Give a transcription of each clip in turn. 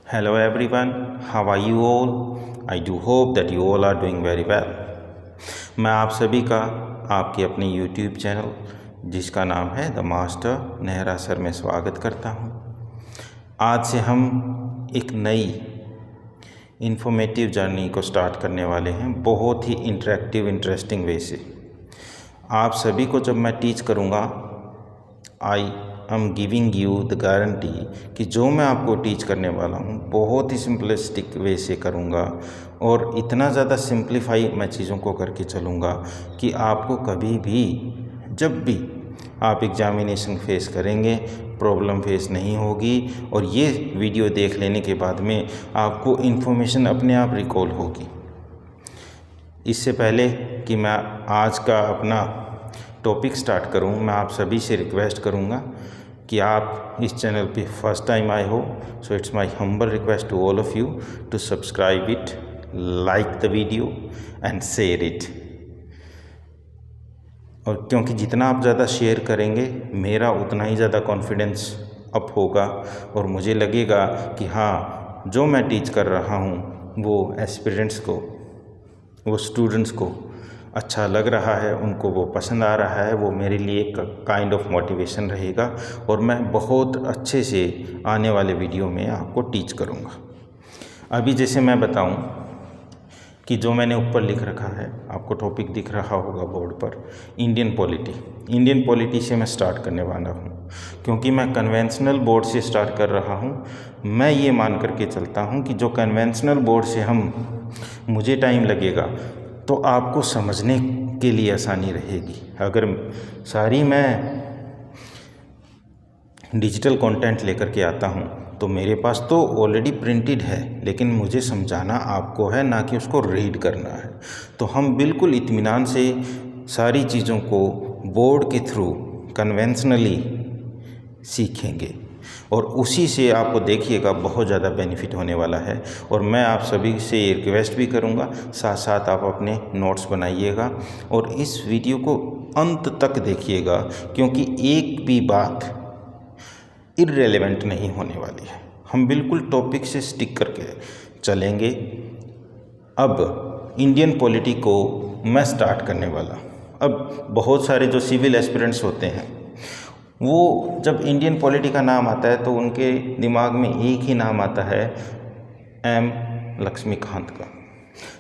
Hello everyone, how are you all? I do hope that you all are doing very well. मैं आप सभी का आपके अपने YouTube चैनल जिसका नाम है द मास्टर नेहरा सर में स्वागत करता हूँ। आज से हम एक नई इन्फॉर्मेटिव जर्नी को स्टार्ट करने वाले हैं, बहुत ही इंटरेक्टिव इंटरेस्टिंग वे से। आप सभी को जब मैं टीच करूँगा, I am giving you the guarantee कि जो मैं आपको टीच करने वाला हूँ बहुत ही सिंपलिस्टिक वे से करूँगा और इतना ज़्यादा सिंप्लीफाई मैं चीज़ों को करके चलूँगा कि आपको कभी भी जब भी आप एग्जामिनेशन फेस करेंगे प्रॉब्लम फेस नहीं होगी और ये वीडियो देख लेने के बाद में आपको इन्फॉर्मेशन अपने आप रिकॉल होगी। इससे पहले कि मैं आज का अपना टॉपिक स्टार्ट करूं, मैं आप सभी से रिक्वेस्ट करूंगा कि आप इस चैनल पे फर्स्ट टाइम आए हो, so it's my humble request to all of you to subscribe it, like the video and share it. और क्योंकि जितना आप ज़्यादा शेयर करेंगे मेरा उतना ही ज़्यादा कॉन्फिडेंस अप होगा और मुझे लगेगा कि हाँ, जो मैं टीच कर रहा हूँ वो एस्पिरेंट्स को, वो स्टूडेंट्स को अच्छा लग रहा है, उनको वो पसंद आ रहा है। वो मेरे लिए एक काइंड ऑफ मोटिवेशन रहेगा और मैं बहुत अच्छे से आने वाले वीडियो में आपको टीच करूँगा। अभी जैसे मैं बताऊँ कि जो मैंने ऊपर लिख रखा है, आपको टॉपिक दिख रहा होगा बोर्ड पर, इंडियन पॉलिटी से मैं स्टार्ट करने वाला हूँ। क्योंकि मैं कन्वेंशनल बोर्ड से स्टार्ट कर रहा हूँ, मैं ये मान करके चलता हूँ कि जो कन्वेंशनल बोर्ड से मुझे टाइम लगेगा तो आपको समझने के लिए आसानी रहेगी। अगर सारी मैं डिजिटल कंटेंट लेकर के आता हूँ तो मेरे पास तो ऑलरेडी प्रिंटेड है, लेकिन मुझे समझाना आपको है, ना कि उसको रीड करना है। तो हम बिल्कुल इत्मीनान से सारी चीज़ों को बोर्ड के थ्रू कन्वेंशनली सीखेंगे और उसी से आपको देखिएगा बहुत ज़्यादा बेनिफिट होने वाला है। और मैं आप सभी से रिक्वेस्ट भी करूँगा, साथ साथ आप अपने नोट्स बनाइएगा और इस वीडियो को अंत तक देखिएगा, क्योंकि एक भी बात इररिलेवेंट नहीं होने वाली है। हम बिल्कुल टॉपिक से स्टिक करके चलेंगे। अब इंडियन पॉलिटी को मैं स्टार्ट करने वाला। अब बहुत सारे जो सिविल एस्पिरेंट्स होते हैं वो जब इंडियन पॉलिटी का नाम आता है तो उनके दिमाग में एक ही नाम आता है, एम लक्ष्मीकांत का।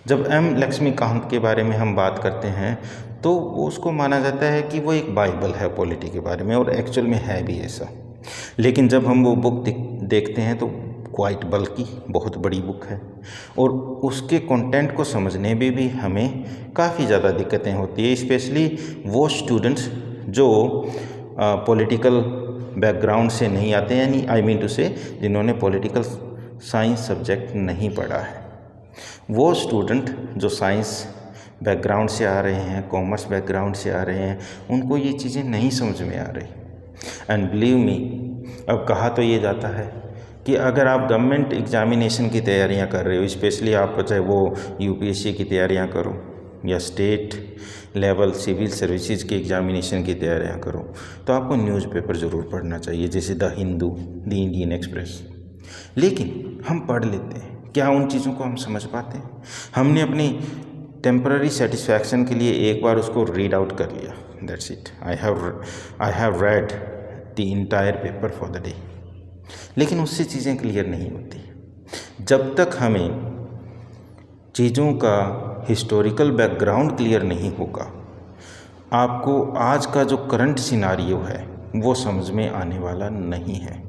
जब एम लक्ष्मीकांत के बारे में हम बात करते हैं तो उसको माना जाता है कि वो एक बाइबल है पॉलिटी के बारे में, और एक्चुअल में है भी ऐसा। लेकिन जब हम वो बुक देखते हैं तो क्वाइट बल्कि बहुत बड़ी बुक है और उसके कंटेंट को समझने में भी हमें काफ़ी ज़्यादा दिक्कतें होती है, स्पेशली वो स्टूडेंट्स जो पॉलिटिकल बैकग्राउंड से नहीं आते, यानी आई मीन टू से जिन्होंने पॉलिटिकल साइंस सब्जेक्ट नहीं पढ़ा है। वो स्टूडेंट जो साइंस बैकग्राउंड से आ रहे हैं, कॉमर्स बैकग्राउंड से आ रहे हैं, उनको ये चीज़ें नहीं समझ में आ रही। एंड बिलीव मी, अब कहा तो ये जाता है कि अगर आप गवर्नमेंट एग्जामिनेशन की तैयारियां कर रहे हो, स्पेशली आप चाहे वो यूपीएससी की तैयारियां करो या स्टेट लेवल सिविल सर्विसेज के एग्जामिनेशन की तैयारियां करो, तो आपको न्यूज़पेपर ज़रूर पढ़ना चाहिए, जैसे the Hindu, the Indian express. लेकिन हम पढ़ लेते हैं, क्या उन चीज़ों को हम समझ पाते हैं? हमने अपनी टेम्पररी सेटिस्फैक्शन के लिए एक बार उसको रीड आउट कर लिया, that's it, I have read the entire paper for the day. लेकिन उससे चीज़ें क्लियर नहीं होती जब तक हमें चीज़ों का हिस्टोरिकल बैकग्राउंड क्लियर नहीं होगा। आपको आज का जो करंट सिनारियो है वो समझ में आने वाला नहीं है।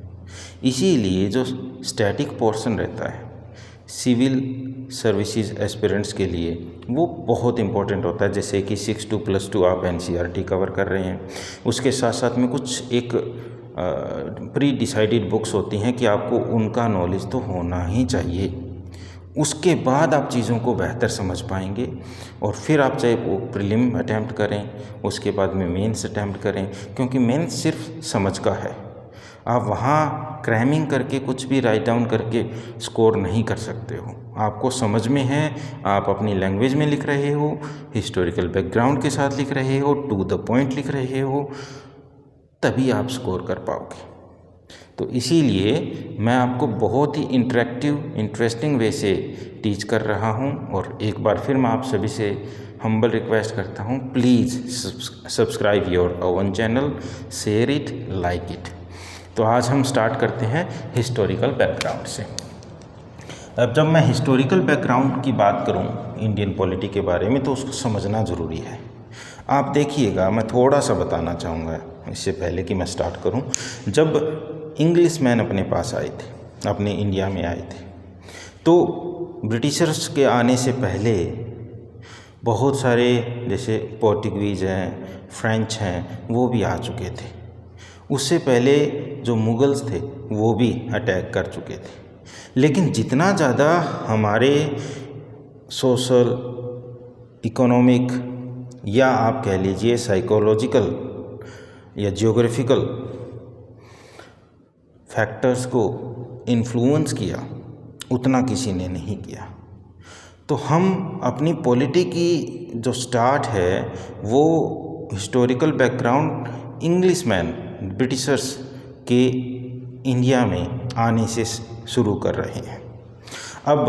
इसीलिए जो स्टैटिक पोर्शन रहता है सिविल सर्विसेज एस्पिरेंट्स के लिए वो बहुत इम्पोर्टेंट होता है। जैसे कि 6+2 आप एनसीईआरटी कवर कर रहे हैं, उसके साथ साथ में कुछ एक प्री डिसाइडेड बुक्स होती हैं कि आपको उनका नॉलेज तो होना ही चाहिए। उसके बाद आप चीज़ों को बेहतर समझ पाएंगे और फिर आप चाहे वो प्रीलिम अटैम्प्ट करें, उसके बाद में मेंस अटैम्प्ट करें, क्योंकि मेंस सिर्फ समझ का है। आप वहाँ क्रैमिंग करके कुछ भी राइट डाउन करके स्कोर नहीं कर सकते हो। आपको समझ में है, आप अपनी लैंग्वेज में लिख रहे हो, हिस्टोरिकल बैकग्राउंड के साथ लिख रहे हो, टू द पॉइंट लिख रहे हो, तभी आप स्कोर कर पाओगे। तो इसीलिए मैं आपको बहुत ही इंटरेस्टिंग वे से टीच कर रहा हूँ। और एक बार फिर मैं आप सभी से हम्बल रिक्वेस्ट करता हूँ, please subscribe your oven channel, share it, like it. तो आज हम स्टार्ट करते हैं हिस्टोरिकल बैकग्राउंड से। अब जब मैं हिस्टोरिकल बैकग्राउंड की बात करूं इंडियन पॉलिटी के बारे में, तो उसको समझना ज़रूरी है। आप देखिएगा, मैं थोड़ा सा बताना चाहूँगा इससे पहले कि मैं स्टार्ट करूं। जब इंग्लिश मैन अपने पास आए थे, अपने इंडिया में आए थे, तो ब्रिटिशर्स के आने से पहले बहुत सारे जैसे पोर्टुगीज़ हैं, फ्रेंच हैं, वो भी आ चुके थे। उससे पहले जो मुगल्स थे वो भी अटैक कर चुके थे। लेकिन जितना ज़्यादा हमारे सोशल, इकोनॉमिक या आप कह लीजिए साइकोलॉजिकल या जियोग्राफिकल फैक्टर्स को इन्फ्लुएंस किया, उतना किसी ने नहीं किया। तो हम अपनी पॉलिटी की जो स्टार्ट है वो historical background English man, Britishers के इंडिया में आने से शुरू कर रहे हैं। अब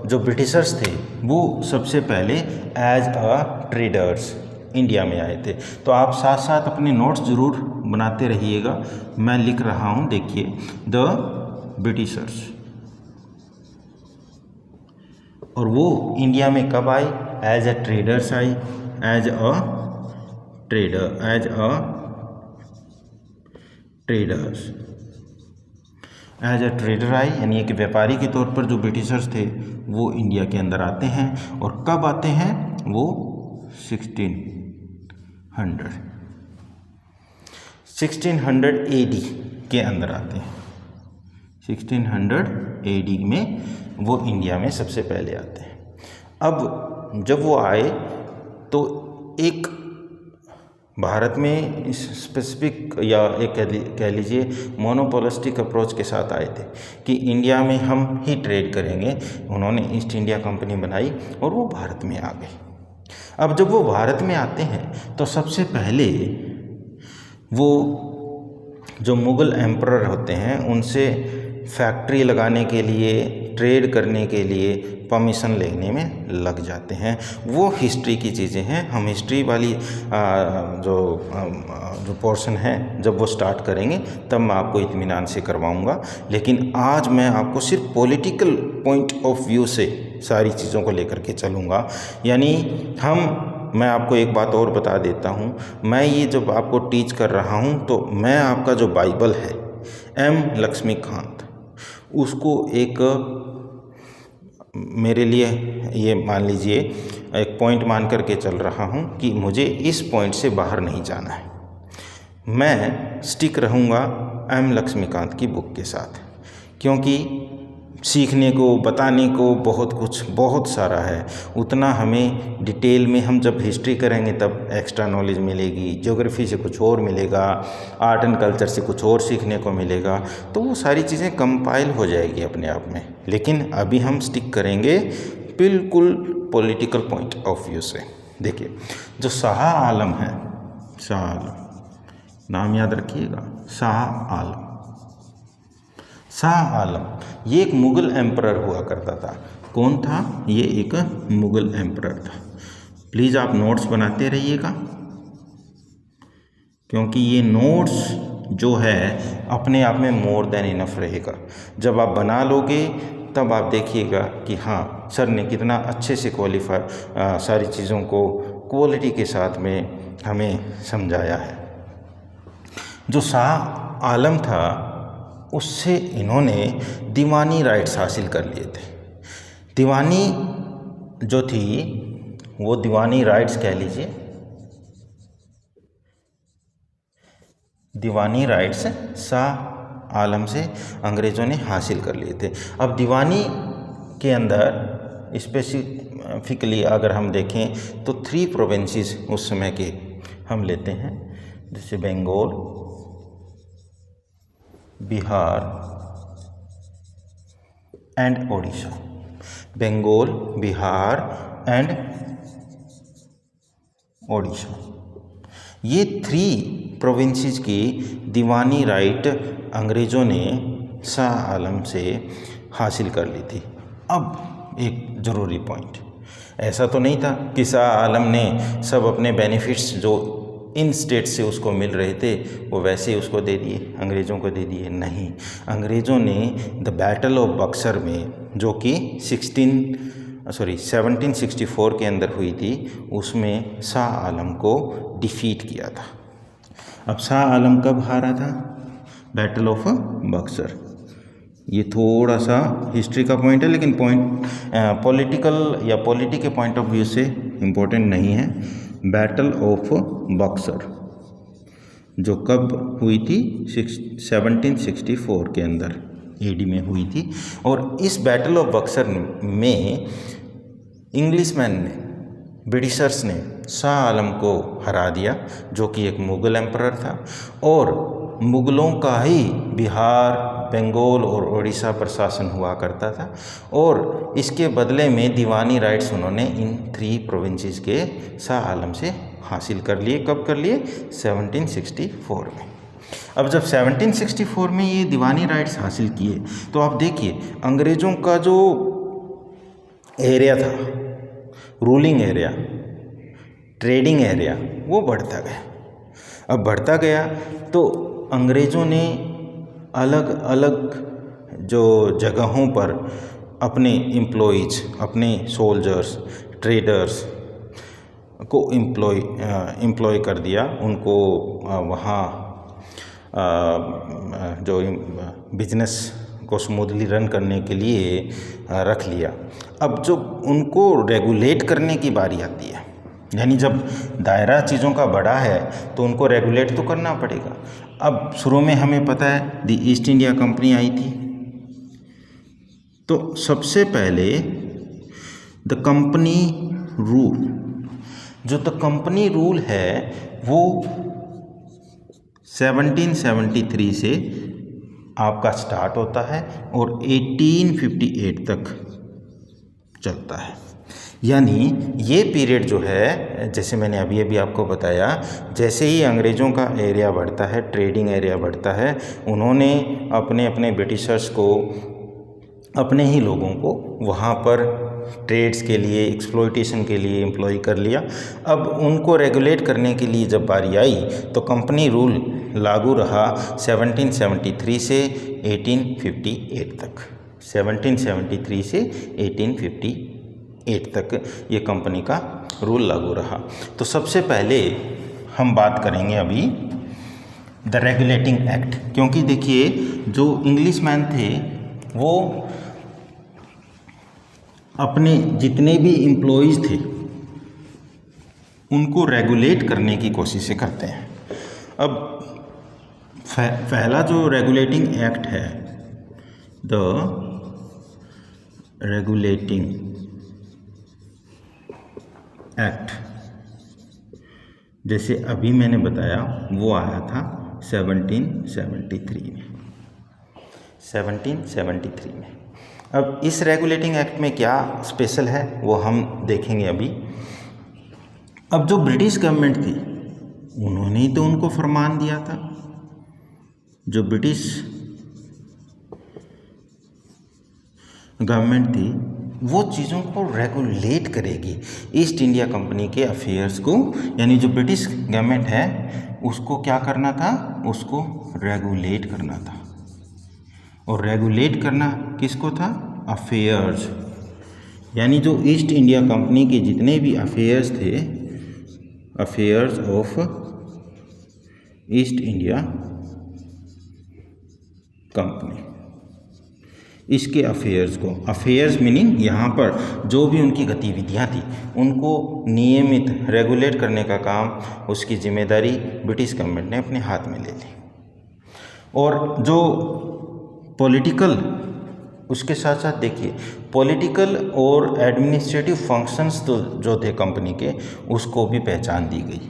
जो ब्रिटिशर्स थे वो सबसे पहले एज अ ट्रेडर्स इंडिया में आए थे। तो आप साथ साथ अपने नोट्स ज़रूर बनाते रहिएगा, मैं लिख रहा हूँ, देखिए, द ब्रिटिशर्स। और वो इंडिया में कब आई? एज अ ट्रेडर्स आई, एज अ ट्रेडर आई, यानी एक व्यापारी के तौर पर जो ब्रिटिशर्स थे वो इंडिया के अंदर आते हैं। और कब आते हैं? वो 1600 AD के अंदर आते हैं। 1600 AD में वो इंडिया में सबसे पहले आते हैं। अब जब वो आए तो एक भारत में स्पेसिफिक या एक कह लीजिए मोनोपोलिस्टिक अप्रोच के साथ आए थे कि इंडिया में हम ही ट्रेड करेंगे। उन्होंने ईस्ट इंडिया कंपनी बनाई और वो भारत में आ गए। अब जब वो भारत में आते हैं तो सबसे पहले वो जो मुग़ल एम्परर होते हैं उनसे फैक्ट्री लगाने के लिए, ट्रेड करने के लिए परमिशन लेने में लग जाते हैं। वो हिस्ट्री की चीज़ें हैं। हम हिस्ट्री वाली जो पोर्शन है जब वो स्टार्ट करेंगे तब मैं आपको इत्मीनान से करवाऊंगा। लेकिन आज मैं आपको सिर्फ पॉलिटिकल पॉइंट ऑफ व्यू से सारी चीज़ों को लेकर के चलूँगा। यानी मैं आपको एक बात और बता देता हूँ, मैं ये जब आपको टीच कर रहा हूँ तो मैं आपका जो बाइबल है M. लक्ष्मीकांत, उसको एक मेरे लिए ये मान लीजिए एक पॉइंट मान करके चल रहा हूँ कि मुझे इस पॉइंट से बाहर नहीं जाना है। मैं स्टिक रहूँगा M. लक्ष्मीकांत की बुक के साथ, क्योंकि सीखने को, बताने को बहुत सारा है। उतना हमें डिटेल में हम जब हिस्ट्री करेंगे तब एक्स्ट्रा नॉलेज मिलेगी, ज्योग्राफी से कुछ और मिलेगा, आर्ट एंड कल्चर से कुछ और सीखने को मिलेगा। तो वो सारी चीज़ें कंपाइल हो जाएगी अपने आप में। लेकिन अभी हम स्टिक करेंगे बिल्कुल पॉलिटिकल पॉइंट ऑफ व्यू से। देखिए, जो शाह आलम है, शाह आलम नाम याद रखिएगा, शाह आलम ये एक मुग़ल एम्परर हुआ करता था। कौन था? ये एक मुग़ल एम्परर था। प्लीज़ आप नोट्स बनाते रहिएगा, क्योंकि ये नोट्स जो है अपने आप में मोर देन इनफ रहेगा। जब आप बना लोगे तब आप देखिएगा कि हाँ, सर ने कितना अच्छे से सारी चीज़ों को क्वालिटी के साथ में हमें समझाया है। जो शाह आलम था उससे इन्होंने दीवानी राइट्स हासिल कर लिए थे। दीवानी जो थी वो दीवानी राइट्स कह लीजिए, दीवानी राइट्स शाह आलम से अंग्रेज़ों ने हासिल कर लिए थे। अब दीवानी के अंदर स्पेसिफिकली अगर हम देखें तो 3 प्रोविंसेस उस समय के हम लेते हैं, जैसे बंगाल, बिहार एंड ओडिशा। बंगाल, बिहार एंड ओडिशा, ये 3 प्रोविंसेस की दीवानी राइट अंग्रेज़ों ने शाह आलम से हासिल कर ली थी। अब एक ज़रूरी पॉइंट, ऐसा तो नहीं था कि शाह आलम ने सब अपने बेनिफिट्स जो इन स्टेट से उसको मिल रहे थे वो वैसे ही उसको दे दिए, अंग्रेज़ों को दे दिए। नहीं, अंग्रेज़ों ने द बैटल ऑफ बक्सर में, जो कि 1764 के अंदर हुई थी, उसमें शाह आलम को डिफीट किया था। अब शाह आलम कब हारा था? Battle of Buxar. ये थोड़ा सा हिस्ट्री का पॉइंट है, लेकिन पॉइंट पॉलिटिकल या पॉलिटी के पॉइंट ऑफ व्यू से इम्पोर्टेंट नहीं है। बैटल ऑफ बक्सर जो कब हुई थी? 1764 के अंदर एडी में हुई थी। और इस बैटल ऑफ बक्सर में इंग्लिशमैन ने, ब्रिटिशर्स ने शाह आलम को हरा दिया, जो कि एक मुग़ल एम्परर था और मुग़लों का ही बिहार, बंगाल और उड़ीसा पर शासन हुआ करता था। और इसके बदले में दीवानी राइट्स उन्होंने इन 3 प्रोविंसेस के शाह आलम से हासिल कर लिए। कब कर लिए? 1764 में। अब जब 1764 में ये दीवानी राइट्स हासिल किए तो आप देखिए अंग्रेज़ों का जो एरिया था, रूलिंग एरिया, ट्रेडिंग एरिया, वो बढ़ता गया। अब बढ़ता गया तो अंग्रेज़ों ने अलग अलग जो जगहों पर अपने एम्प्लॉइज, अपने सोल्जर्स, ट्रेडर्स को एम्प्लॉय कर दिया। उनको वहाँ जो बिजनेस को स्मूथली रन करने के लिए रख लिया। अब जो उनको रेगुलेट करने की बारी आती है, यानी जब दायरा चीज़ों का बड़ा है तो उनको रेगुलेट तो करना पड़ेगा। अब शुरू में हमें पता है द ईस्ट इंडिया कंपनी आई थी, तो सबसे पहले द कंपनी रूल, जो द कंपनी रूल है वो 1773 से आपका स्टार्ट होता है और 1858 तक चलता है। यानी ये पीरियड जो है, जैसे मैंने अभी आपको बताया, जैसे ही अंग्रेज़ों का एरिया बढ़ता है, ट्रेडिंग एरिया बढ़ता है, उन्होंने अपने ब्रिटिशर्स को, अपने ही लोगों को वहाँ पर ट्रेड्स के लिए, एक्सप्लॉयटेशन के लिए एम्प्लॉय कर लिया। अब उनको रेगुलेट करने के लिए जब बारी आई तो कंपनी रूल लागू रहा 1773 से 1858 तक। 1773 से 1858 तक ये कंपनी का रूल लागू रहा। तो सबसे पहले हम बात करेंगे अभी द रेगुलेटिंग एक्ट, क्योंकि देखिए जो इंग्लिशमैन थे वो अपने जितने भी एम्प्लॉइज़ थे उनको रेगुलेट करने की कोशिशें करते हैं। अब पहला जो रेगुलेटिंग एक्ट है, द रेगुलेटिंग एक्ट, जैसे अभी मैंने बताया वो आया था 1773 में। 1773 में। अब इस रेगुलेटिंग एक्ट में क्या स्पेशल है वो हम देखेंगे अभी। अब जो ब्रिटिश गवर्नमेंट थी उन्होंने ही तो उनको फरमान दिया था। जो ब्रिटिश गवर्नमेंट थी वो चीज़ों को रेगुलेट करेगी, ईस्ट इंडिया कंपनी के अफेयर्स को, यानी जो ब्रिटिश गवर्नमेंट है उसको क्या करना था? उसको रेगुलेट करना था। और रेगुलेट करना किसको था? अफेयर्स, यानी जो ईस्ट इंडिया कंपनी के जितने भी अफेयर्स थे, affairs of east India company, इसके अफेयर्स को, अफेयर्स मीनिंग यहाँ पर जो भी उनकी गतिविधियाँ थी उनको नियमित रेगुलेट करने का काम, उसकी जिम्मेदारी ब्रिटिश गवर्नमेंट ने अपने हाथ में ले ली। और जो पॉलिटिकल, उसके साथ साथ देखिए पॉलिटिकल और एडमिनिस्ट्रेटिव फंक्शंस तो जो थे कंपनी के, उसको भी पहचान दी गई।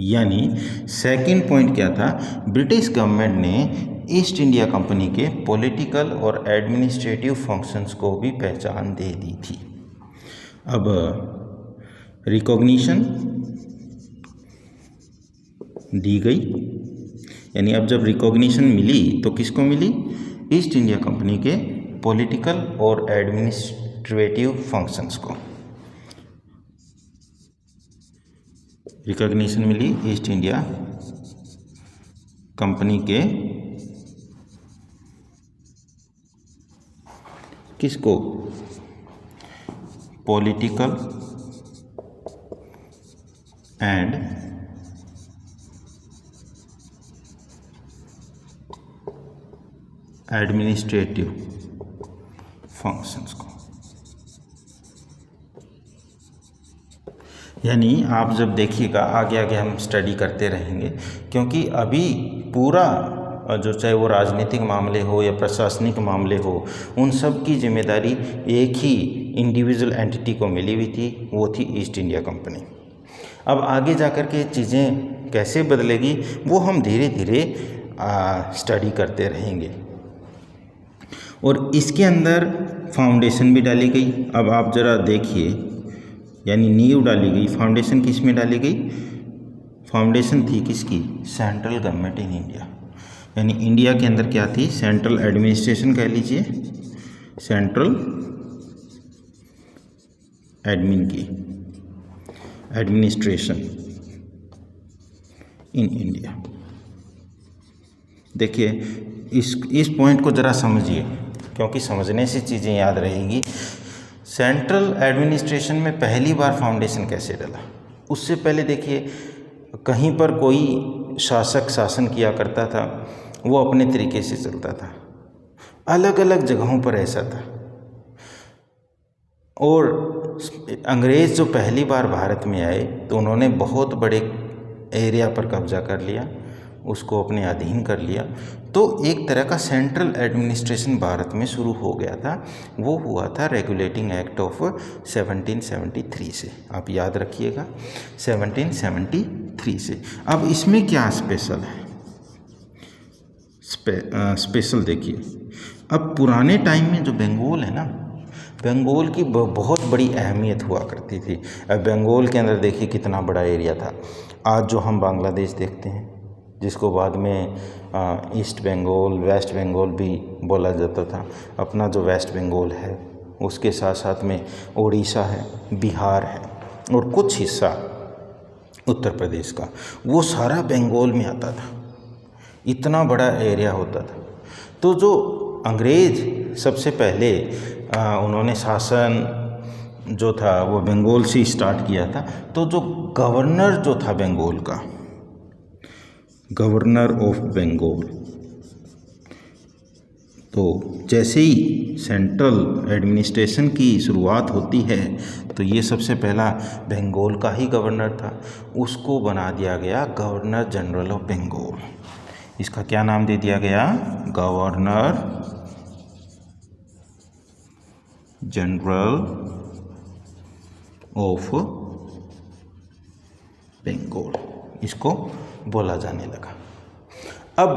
यानी सेकंड पॉइंट क्या था? ब्रिटिश गवर्नमेंट ने ईस्ट इंडिया कंपनी के पॉलिटिकल और एडमिनिस्ट्रेटिव फंक्शंस को भी पहचान दे दी थी। अब रिकॉग्निशन दी गई, यानी अब जब रिकॉग्निशन मिली तो किसको मिली? ईस्ट इंडिया कंपनी के पॉलिटिकल और एडमिनिस्ट्रेटिव फंक्शंस को रिकॉग्निशन मिली ईस्ट इंडिया कंपनी के किसको? पॉलिटिकल एंड एडमिनिस्ट्रेटिव फंक्शंस को। यानी आप जब देखिएगा आगे आगे हम स्टडी करते रहेंगे, क्योंकि अभी पूरा जो चाहे वो राजनीतिक मामले हो या प्रशासनिक मामले हो, उन सब की जिम्मेदारी एक ही इंडिविजुअल एंटिटी को मिली हुई थी, वो थी ईस्ट इंडिया कंपनी। अब आगे जाकर के चीज़ें कैसे बदलेगी वो हम धीरे धीरे स्टडी करते रहेंगे। और इसके अंदर फाउंडेशन भी डाली गई। अब आप ज़रा देखिए, यानी नींव डाली गई। फाउंडेशन किस में डाली गई? फाउंडेशन थी किसकी? Central government in India. यानी इंडिया के अंदर क्या थी? सेंट्रल एडमिनिस्ट्रेशन कह लीजिए, सेंट्रल एडमिन की एडमिनिस्ट्रेशन इन इंडिया। देखिए इस पॉइंट को ज़रा समझिए, क्योंकि समझने से चीज़ें याद रहेंगी। सेंट्रल एडमिनिस्ट्रेशन में पहली बार फाउंडेशन कैसे डला? उससे पहले देखिए, कहीं पर कोई शासक शासन किया करता था, वो अपने तरीके से चलता था। अलग अलग जगहों पर ऐसा था। और अंग्रेज़ जो पहली बार भारत में आए तो उन्होंने बहुत बड़े एरिया पर कब्जा कर लिया, उसको अपने अधीन कर लिया। तो एक तरह का सेंट्रल एडमिनिस्ट्रेशन भारत में शुरू हो गया था। वो हुआ था रेगुलेटिंग एक्ट ऑफ 1773 से। आप याद रखिएगा, 1773 से। अब इसमें क्या स्पेशल है? स्पेशल देखिए, अब पुराने टाइम में जो बंगाल है ना, बंगाल की बहुत बड़ी अहमियत हुआ करती थी। अब बंगाल के अंदर देखिए कितना बड़ा एरिया था। आज जो हम बांग्लादेश देखते हैं, जिसको बाद में ईस्ट बंगाल, वेस्ट बंगाल भी बोला जाता था, अपना जो वेस्ट बंगाल है, उसके साथ साथ में उड़ीसा है, बिहार है और कुछ हिस्सा उत्तर प्रदेश का, वो सारा बंगाल में आता था। इतना बड़ा एरिया होता था। तो जो अंग्रेज़ सबसे पहले उन्होंने शासन जो था वो बंगाल से स्टार्ट किया था। तो जो गवर्नर जो था बंगाल का, गवर्नर ऑफ बंगाल, तो जैसे ही सेंट्रल एडमिनिस्ट्रेशन की शुरुआत होती है तो ये सबसे पहला बंगाल का ही गवर्नर था। उसको बना दिया गया गवर्नर जनरल ऑफ बंगाल। इसका क्या नाम दे दिया गया? गवर्नर जनरल ऑफ बंगाल, इसको बोला जाने लगा। अब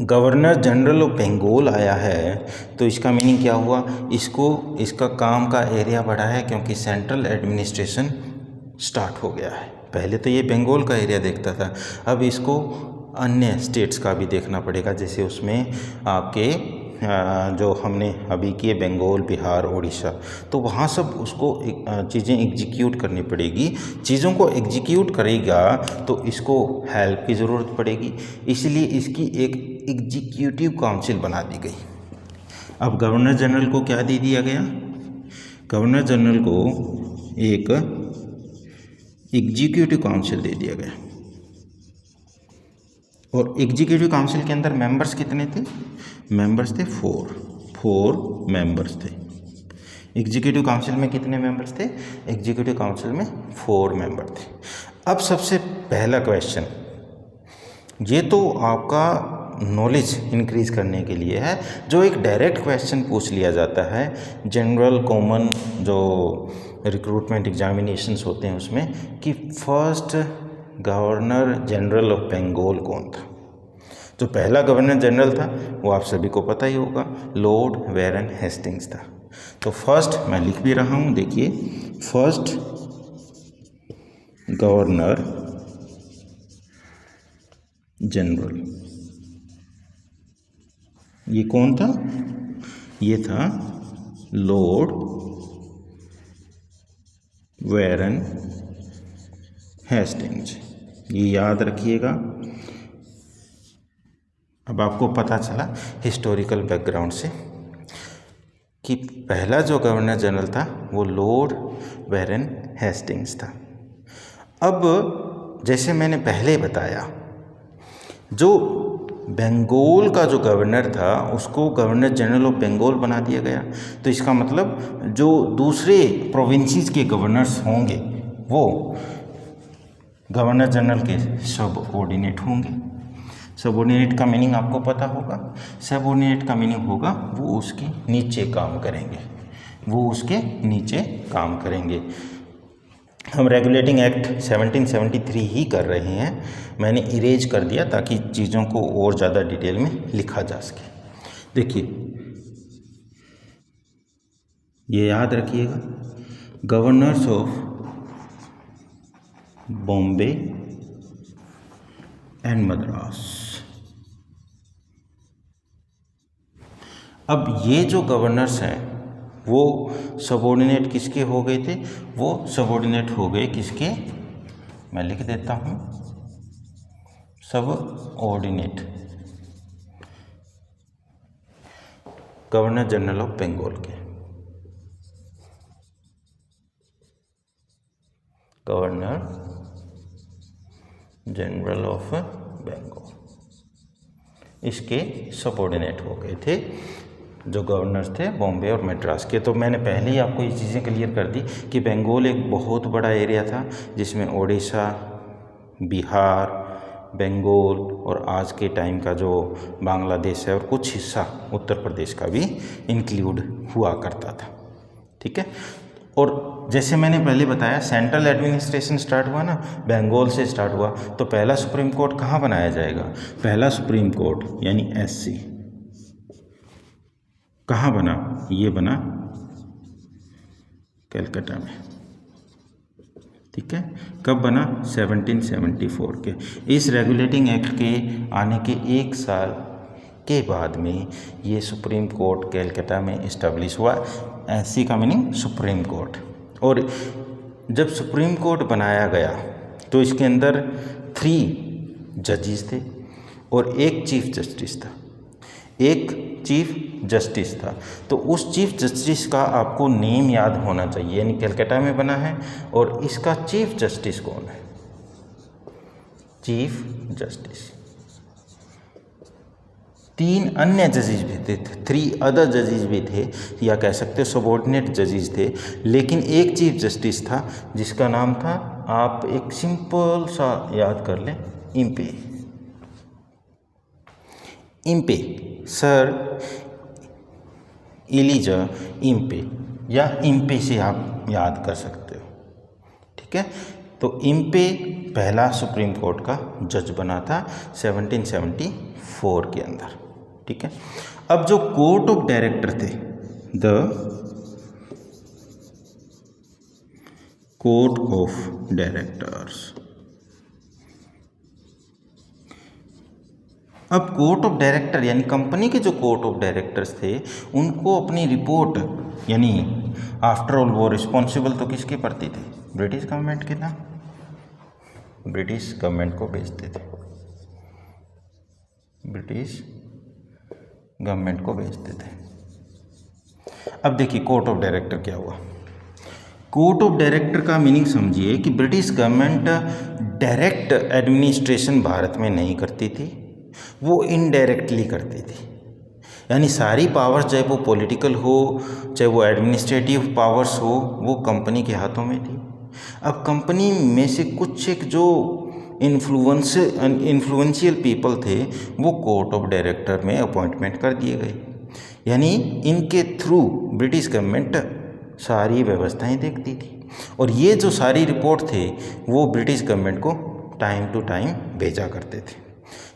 गवर्नर जनरल ऑफ बंगाल आया है तो इसका मीनिंग क्या हुआ? इसका काम का एरिया बढ़ा है, क्योंकि सेंट्रल एडमिनिस्ट्रेशन स्टार्ट हो गया है। पहले तो ये बंगाल का एरिया देखता था, अब इसको अन्य स्टेट्स का भी देखना पड़ेगा। जैसे उसमें आपके जो हमने अभी किए बंगाल, बिहार, उड़ीसा, तो वहाँ सब उसको चीज़ें एग्जीक्यूट करनी पड़ेगी। चीज़ों को एग्जीक्यूट करेगा तो इसको हेल्प की ज़रूरत पड़ेगी, इसलिए इसकी एक एग्जीक्यूटिव काउंसिल बना दी गई। अब गवर्नर जनरल को क्या दे दिया गया? गवर्नर जनरल को एक एग्जीक्यूटिव काउंसिल दे दिया गया। और एग्जीक्यूटिव काउंसिल के अंदर मेंबर्स कितने थे? मेंबर्स थे 4 मेंबर्स थे। एग्जीक्यूटिव काउंसिल में कितने मेंबर्स थे? एग्जीक्यूटिव काउंसिल में 4 मेंबर थे। अब सबसे पहला क्वेश्चन, ये तो आपका नॉलेज इंक्रीज करने के लिए है, जो एक डायरेक्ट क्वेश्चन पूछ लिया जाता है जनरल कॉमन जो रिक्रूटमेंट एग्जामिनेशंस होते हैं उसमें, कि first governor general of Bengal कौन था? जो पहला गवर्नर जनरल था वो आप सभी को पता ही होगा, लॉर्ड वेरन हेस्टिंग्स था। तो फर्स्ट मैं लिख भी रहा हूँ, देखिए, फर्स्ट गवर्नर जनरल। ये कौन था? ये था लॉर्ड वैरन हेस्टिंग्स। ये याद रखिएगा। अब आपको पता चला हिस्टोरिकल बैकग्राउंड से कि पहला जो गवर्नर जनरल था वो लॉर्ड वैरन हेस्टिंग्स था। अब जैसे मैंने पहले बताया, जो बंगाल का जो गवर्नर था उसको गवर्नर जनरल ऑफ बंगाल बना दिया गया। तो इसका मतलब जो दूसरे प्रोविंसेस के गवर्नर्स होंगे वो गवर्नर जनरल के सबऑर्डिनेट होंगे। सबऑर्डिनेट का मीनिंग आपको पता होगा। सबऑर्डिनेट का मीनिंग होगा वो उसके नीचे काम करेंगे, वो उसके नीचे काम करेंगे। हम रेगुलेटिंग एक्ट 1773 ही कर रहे हैं, मैंने इरेज कर दिया ताकि चीज़ों को और ज़्यादा डिटेल में लिखा जा सके। देखिए, ये याद रखिएगा, governors of Bombay and Madras. अब ये जो गवर्नर्स हैं वो सबऑर्डिनेट किसके हो गए थे? वो सबऑर्डिनेट हो गए किसके? मैं लिख देता हूँ, subordinate governor general of Bengal के। गवर्नर जनरल ऑफ बंगाल इसके सबऑर्डिनेट हो गए थे जो गवर्नर्स थे बॉम्बे और मद्रास के। तो मैंने पहले ही आपको ये चीज़ें क्लियर कर दी कि बंगाल एक बहुत बड़ा एरिया था जिसमें उड़ीसा, बिहार, बंगाल और आज के टाइम का जो बांग्लादेश है और कुछ हिस्सा उत्तर प्रदेश का भी इंक्लूड हुआ करता था। ठीक है। और जैसे मैंने पहले बताया, सेंट्रल एडमिनिस्ट्रेशन स्टार्ट हुआ ना, बंगाल से स्टार्ट हुआ। तो पहला सुप्रीम कोर्ट कहाँ बनाया जाएगा? पहला सुप्रीम कोर्ट यानी SC कहाँ बना? ये बना कलकत्ता में। ठीक है। कब बना? 1774 के। इस रेगुलेटिंग एक्ट के आने के 1 साल के बाद में ये सुप्रीम कोर्ट कलकत्ता में इस्टेब्लिश हुआ। SC का मीनिंग सुप्रीम कोर्ट। और जब सुप्रीम कोर्ट बनाया गया तो इसके अंदर 3 जजेस थे और 1 चीफ जस्टिस था। 1 चीफ जस्टिस था। तो उस चीफ जस्टिस का आपको नेम याद होना चाहिए, यानी कलकत्ता में बना है और इसका चीफ जस्टिस कौन है? Chief justice. 3 अन्य जजेस भी थे, 3 अदर जजेस भी थे, या कह सकते हो सबऑर्डिनेट जजेस थे, लेकिन 1 चीफ जस्टिस था जिसका नाम था, आप एक सिंपल सा याद कर लें, Impey. Impey, sir Elijah Impey, या इम्पे से आप याद कर सकते हो। ठीक है। तो इम्पे पहला सुप्रीम कोर्ट का जज बना था 1774 के अंदर। ठीक है। अब जो कोर्ट ऑफ डायरेक्टर थे, द कोर्ट ऑफ डायरेक्टर्स। अब कोर्ट ऑफ डायरेक्टर यानी कंपनी के जो कोर्ट ऑफ डायरेक्टर्स थे उनको अपनी रिपोर्ट, यानी आफ्टर ऑल वो रिस्पॉन्सिबल तो किसके प्रति थे? ब्रिटिश गवर्नमेंट के ना, ब्रिटिश गवर्नमेंट को भेजते थे, ब्रिटिश गवर्नमेंट को भेजते थे। अब देखिए कोर्ट ऑफ डायरेक्टर क्या हुआ। कोर्ट ऑफ डायरेक्टर का मीनिंग समझिए कि British government direct administration Bharat में नहीं करती थी, वो इनडायरेक्टली करती थी। यानी सारी पावर्स, चाहे वो पॉलिटिकल हो चाहे वो एडमिनिस्ट्रेटिव पावर्स हो, वो कंपनी के हाथों में थी। अब कंपनी में से कुछ एक जो इन्फ्लुएंशियल पीपल थे वो कोर्ट ऑफ डायरेक्टर में अपॉइंटमेंट कर दिए गए। यानी इनके थ्रू ब्रिटिश गवर्नमेंट सारी व्यवस्थाएं देखती थी और ये जो सारी रिपोर्ट थे वो ब्रिटिश गवर्नमेंट को टाइम टू टाइम भेजा करते थे।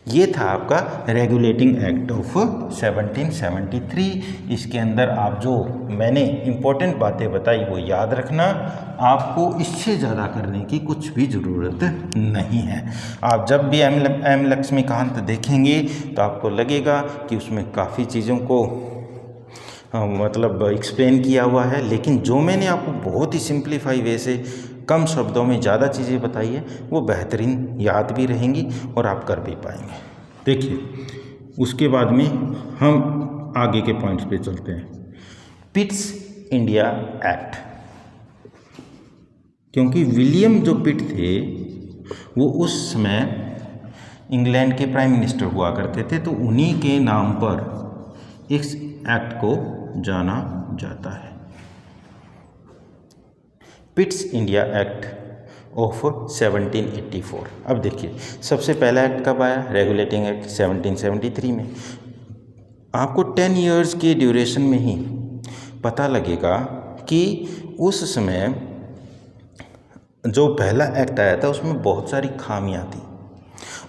ये था आपका रेगुलेटिंग एक्ट ऑफ 1773। इसके अंदर आप जो मैंने इम्पोर्टेंट बातें बताई वो याद रखना, आपको इससे ज़्यादा करने की कुछ भी ज़रूरत नहीं है। आप जब भी एम लक्ष्मीकांत देखेंगे तो आपको लगेगा कि उसमें काफ़ी चीज़ों को मतलब एक्सप्लेन किया हुआ है, लेकिन जो मैंने आपको बहुत ही सिंप्लीफाई वे से कम शब्दों में ज़्यादा चीज़ें बताई है वो बेहतरीन याद भी रहेंगी और आप कर भी पाएंगे। देखिए उसके बाद में हम आगे के पॉइंट्स पे चलते हैं। पिट्स इंडिया एक्ट, क्योंकि विलियम जो पिट थे वो उस समय इंग्लैंड के प्राइम मिनिस्टर हुआ करते थे, तो उन्हीं के नाम पर इस एक्ट को जाना जाता है। Pitt's India act of 1784। अब देखिए सबसे पहला एक्ट कब आया? रेगुलेटिंग एक्ट 1773 में। आपको 10 इयर्स के ड्यूरेशन में ही पता लगेगा कि उस समय जो पहला एक्ट आया था उसमें बहुत सारी खामियां थी।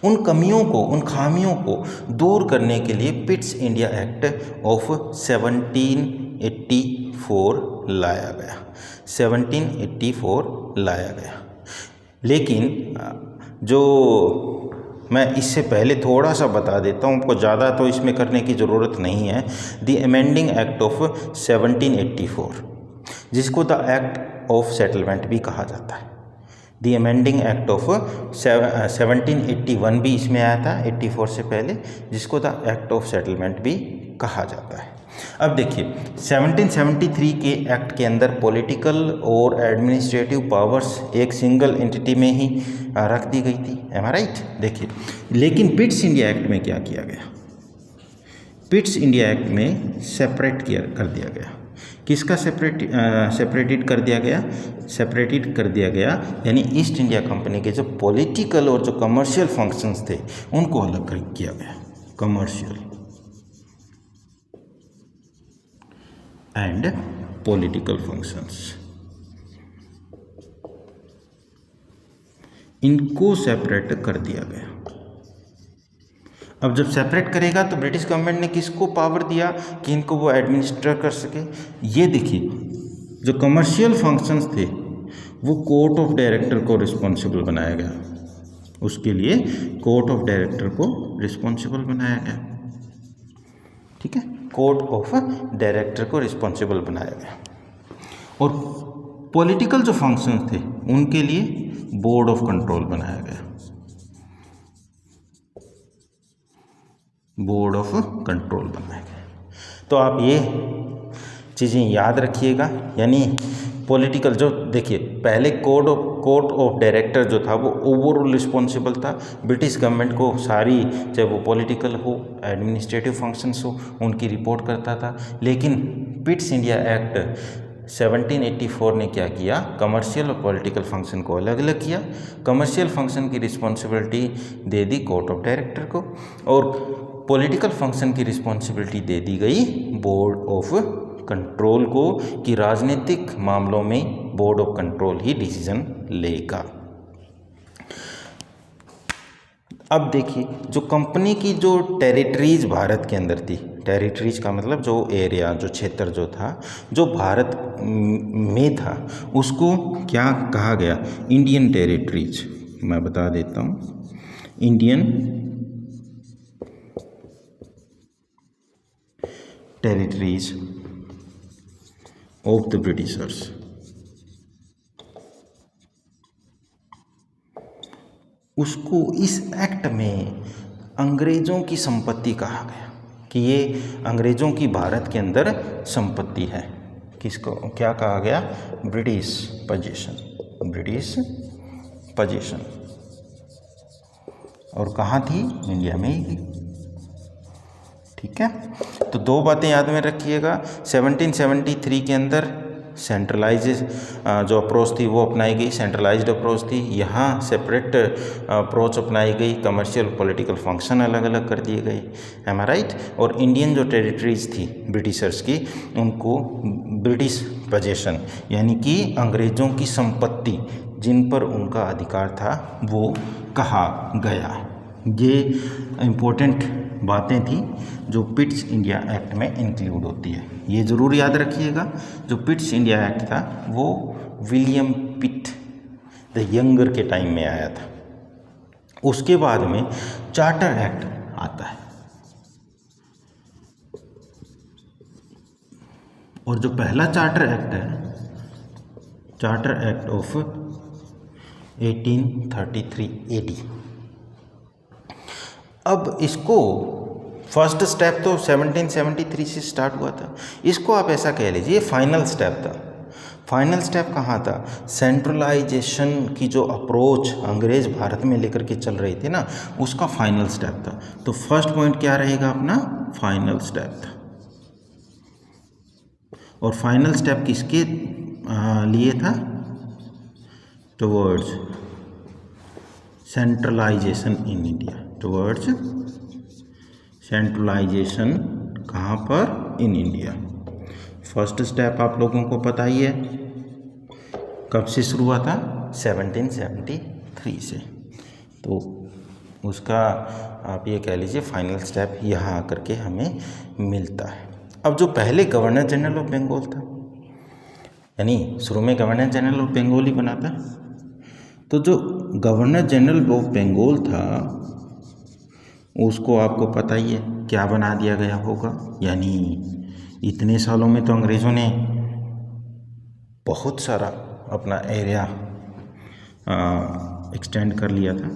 उन कमियों को, उन खामियों को दूर करने के लिए पिट्स इंडिया एक्ट ऑफ 1784 लाया गया। 1784 लाया गया। लेकिन जो मैं इससे पहले थोड़ा सा बता देता हूँ, आपको ज़्यादा तो इसमें करने की ज़रूरत नहीं है। द अमेंडिंग एक्ट ऑफ 1784, जिसको द एक्ट ऑफ सेटलमेंट भी कहा जाता है। दी अमेंडिंग एक्ट ऑफ 1781 भी इसमें आया था 84 से पहले, जिसको द एक्ट ऑफ सेटलमेंट भी कहा जाता है। अब देखिए 1773 के एक्ट के अंदर पॉलिटिकल और एडमिनिस्ट्रेटिव पावर्स एक सिंगल एंटिटी में ही रख दी गई थी। एम आई राइट? देखिए लेकिन पिट्स इंडिया एक्ट में क्या किया गया? पिट्स इंडिया एक्ट में सेपरेट कर दिया गया। किसका सेपरेटेड कर दिया गया? सेपरेटेड कर दिया गया यानी ईस्ट इंडिया कंपनी के जो पॉलिटिकल और जो कमर्शियल फंक्शंस थे उनको अलग किया गया। कमर्शियल एंड पॉलिटिकल फंक्शंस, इनको सेपरेट कर दिया गया। अब जब सेपरेट करेगा तो ब्रिटिश गवर्नमेंट ने किसको पावर दिया कि इनको वो एडमिनिस्टर कर सके? ये देखिए जो कमर्शियल फंक्शंस थे वो कोर्ट ऑफ डायरेक्टर को रिस्पॉन्सिबल बनाया गया। उसके लिए कोर्ट ऑफ डायरेक्टर को रिस्पॉन्सिबल बनाया गया। ठीक है, कोर्ट ऑफ डायरेक्टर को रिस्पॉन्सिबल बनाया गया। और पॉलिटिकल जो फंक्शंस थे उनके लिए बोर्ड ऑफ कंट्रोल बनाया गया। बोर्ड ऑफ कंट्रोल बनाया गया। तो आप ये चीज़ें याद रखिएगा। यानी पॉलिटिकल जो देखिए पहले कोर्ट ऑफ डायरेक्टर जो था वो ओवरऑल रिस्पॉन्सिबल था ब्रिटिश गवर्नमेंट को, सारी चाहे वो पॉलिटिकल हो एडमिनिस्ट्रेटिव फंक्शंस हो उनकी रिपोर्ट करता था। लेकिन पिट्स इंडिया एक्ट 1784 ने क्या किया? कमर्शियल और पॉलिटिकल फंक्शन को अलग अलग किया। कमर्शियल फंक्शन की responsibility they the court of director को और पॉलिटिकल फंक्शन की रिस्पॉन्सिबिलिटी दे दी गई बोर्ड ऑफ कंट्रोल को कि राजनीतिक मामलों में board of control he decision लेगा। अब देखिए जो कंपनी की जो टेरिटरीज भारत के अंदर थी, टेरिटरीज का मतलब जो एरिया, जो क्षेत्र जो था, जो भारत में था, उसको क्या कहा गया? Indian territories. मैं बता देता हूँ, Indian territories of the Britishers. उसको इस एक्ट में अंग्रेज़ों की संपत्ति कहा गया कि ये अंग्रेज़ों की भारत के अंदर संपत्ति है। किसको क्या कहा गया? British position. British position. और कहाँ थी? इंडिया में ही। ठीक है, तो दो बातें याद में रखिएगा। 1773 के अंदर सेंट्रलाइज जो अप्रोच थी वो अपनाई गई, सेंट्रलाइज्ड अप्रोच थी। यहाँ सेपरेट अप्रोच अपनाई गई, कमर्शियल पॉलिटिकल फंक्शन अलग अलग कर दिए गए। एम आई राइट? और इंडियन जो टेरिटरीज थी ब्रिटिशर्स की, उनको ब्रिटिश पोजीशन यानी कि अंग्रेज़ों की संपत्ति जिन पर उनका अधिकार था वो कहा गया। ये इम्पोर्टेंट बातें थी जो पिट्स इंडिया एक्ट में इंक्लूड होती है। ये ज़रूर याद रखिएगा, जो पिट्स इंडिया एक्ट था वो विलियम पिट द यंगर के टाइम में आया था। उसके बाद में चार्टर एक्ट आता है, और जो पहला चार्टर एक्ट है, चार्टर एक्ट ऑफ 1833 AD। अब इसको फर्स्ट स्टेप तो 1773 से स्टार्ट हुआ था, इसको आप ऐसा कह लीजिए फाइनल स्टेप था। फाइनल स्टेप कहाँ था? सेंट्रलाइजेशन की जो अप्रोच अंग्रेज भारत में लेकर के चल रही थी ना, उसका फाइनल स्टेप था। तो फर्स्ट पॉइंट क्या रहेगा अपना? फाइनल स्टेप था। और फाइनल स्टेप किसके लिए था? Towards centralisation in India, towards centralisation कहाँ पर? In India. फर्स्ट स्टेप आप लोगों को पता ही है, कब से शुरू हुआ था? 1773 से। तो उसका आप ये कह लीजिए फाइनल स्टेप यहाँ आकर के हमें मिलता है। अब जो पहले गवर्नर जनरल ऑफ बंगाल था, यानी शुरू में गवर्नर जनरल ऑफ बंगाल ही बना था, तो जो गवर्नर जनरल ऑफ बंगाल था उसको आपको पता ही है क्या बना दिया गया होगा। यानी इतने सालों में तो अंग्रेज़ों ने बहुत सारा अपना एरिया एक्सटेंड कर लिया था,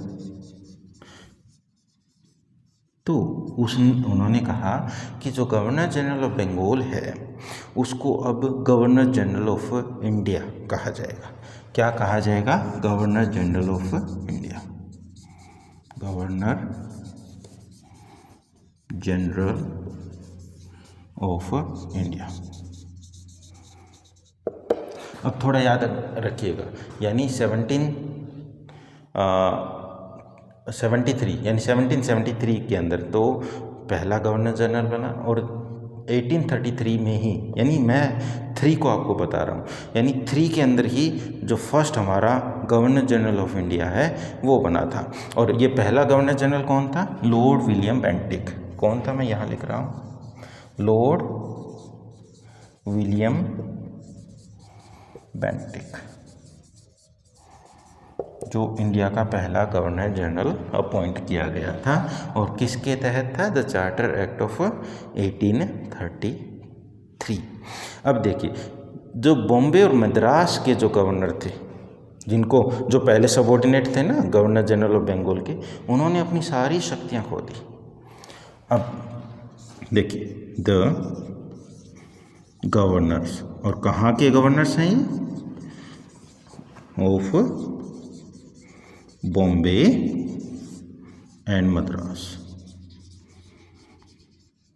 तो उन्होंने कहा कि जो गवर्नर जनरल ऑफ बंगाल है उसको अब गवर्नर जनरल ऑफ इंडिया कहा जाएगा। क्या कहा जाएगा? Governor general of India, governor general of India. अब थोड़ा याद रखिएगा, यानी 1773 के अंदर तो पहला गवर्नर जनरल बना, और 1833 में ही, यानी मैं 3 को आपको बता रहा हूँ, यानी 3 के अंदर ही जो फर्स्ट हमारा गवर्नर जनरल ऑफ इंडिया है वो बना था। और ये पहला गवर्नर जनरल कौन था? Lord William Bentinck. कौन था? मैं यहाँ लिख रहा हूँ, लॉर्ड विलियम बेंटिक, जो इंडिया का पहला गवर्नर जनरल अपॉइंट किया गया था। और किसके तहत था? The charter act of 1833। अब देखिए, जो बॉम्बे और मद्रास के जो गवर्नर थे, जिनको जो पहले सबऑर्डिनेट थे ना गवर्नर जनरल ऑफ बंगाल के, उन्होंने अपनी सारी शक्तियां खो दी। अब देखिए, द गवर्नर्स, और कहाँ के गवर्नर्स हैं ये? Of Bombay and Madras.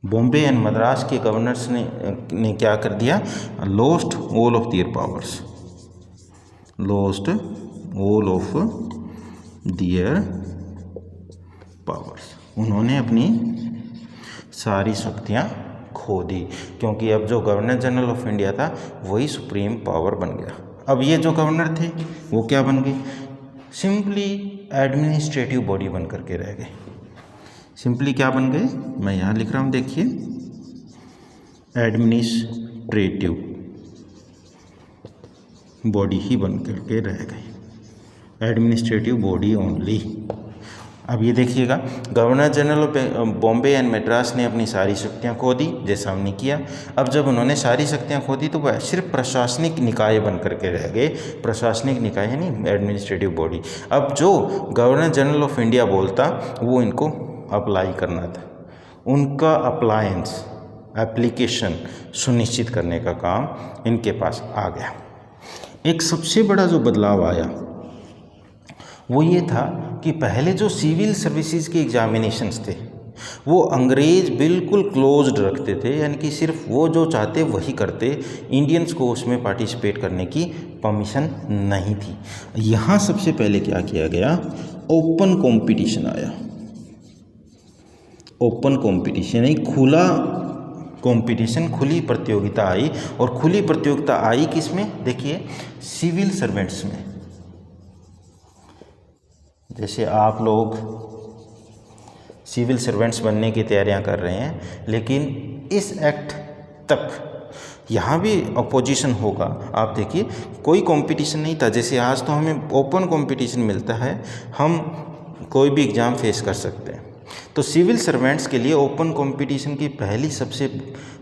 Bombay and Madras के गवर्नर्स ने क्या कर दिया? Lost all of their powers, lost all of their powers. उन्होंने अपनी सारी शक्तियाँ खो दी, क्योंकि अब जो गवर्नर जनरल ऑफ इंडिया था वही सुप्रीम पावर बन गया। अब ये जो गवर्नर थे वो क्या बन गए? सिंपली एडमिनिस्ट्रेटिव बॉडी बन करके रह गए। सिंपली क्या बन गए? मैं यहाँ लिख रहा हूँ, देखिए, एडमिनिस्ट्रेटिव बॉडी ही बन करके रह गए, एडमिनिस्ट्रेटिव बॉडी ओनली। अब ये देखिएगा, governor general of Bombay and Madras ने अपनी सारी शक्तियाँ खो दी, जैसा हमने किया। अब जब उन्होंने सारी शक्तियाँ खो दी तो वह सिर्फ प्रशासनिक निकाय बन करके रह गए। प्रशासनिक निकाय है नहीं, एडमिनिस्ट्रेटिव बॉडी। अब जो गवर्नर जनरल ऑफ इंडिया बोलता वो इनको अप्लाई करना था, उनका अप्लायंस, एप्लीकेशन सुनिश्चित करने का काम इनके पास आ गया। एक सबसे बड़ा जो बदलाव आया वो ये था कि पहले जो सिविल सर्विसेज के एग्जामिनेशंस थे वो अंग्रेज़ बिल्कुल क्लोज्ड रखते थे, यानी कि सिर्फ वो जो चाहते वही करते, इंडियंस को उसमें पार्टिसिपेट करने की परमिशन नहीं थी। यहाँ सबसे पहले क्या किया गया? ओपन कंपटीशन आया। ओपन कंपटीशन यानी खुला कंपटीशन, खुली प्रतियोगिता आई। और खुली प्रतियोगिता आई किस में? देखिए, सिविल सर्वेंट्स में। जैसे आप लोग सिविल सर्वेंट्स बनने की तैयारियां कर रहे हैं, लेकिन इस एक्ट तक यहाँ भी अपोजिशन होगा। आप देखिए कोई कंपटीशन नहीं था, जैसे आज तो हमें ओपन कंपटीशन मिलता है, हम कोई भी एग्ज़ाम फेस कर सकते हैं। तो सिविल सर्वेंट्स के लिए ओपन कंपटीशन की पहली सबसे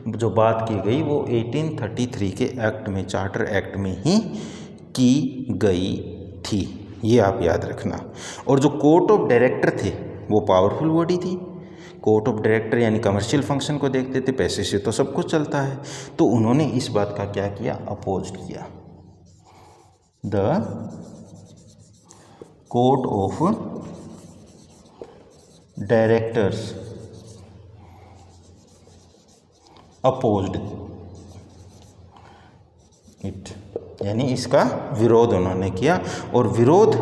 जो बात की गई वो 1833 के एक्ट में, चार्टर एक्ट में ही की गई थी, ये आप याद रखना। और जो कोर्ट ऑफ डायरेक्टर थे वो पावरफुल बॉडी थी। कोर्ट ऑफ डायरेक्टर यानी कमर्शियल फंक्शन को देखते थे, पैसे से तो सब कुछ चलता है, तो उन्होंने इस बात का क्या किया, अपोज किया। The court of directors opposed it, यानी इसका विरोध उन्होंने किया। और विरोध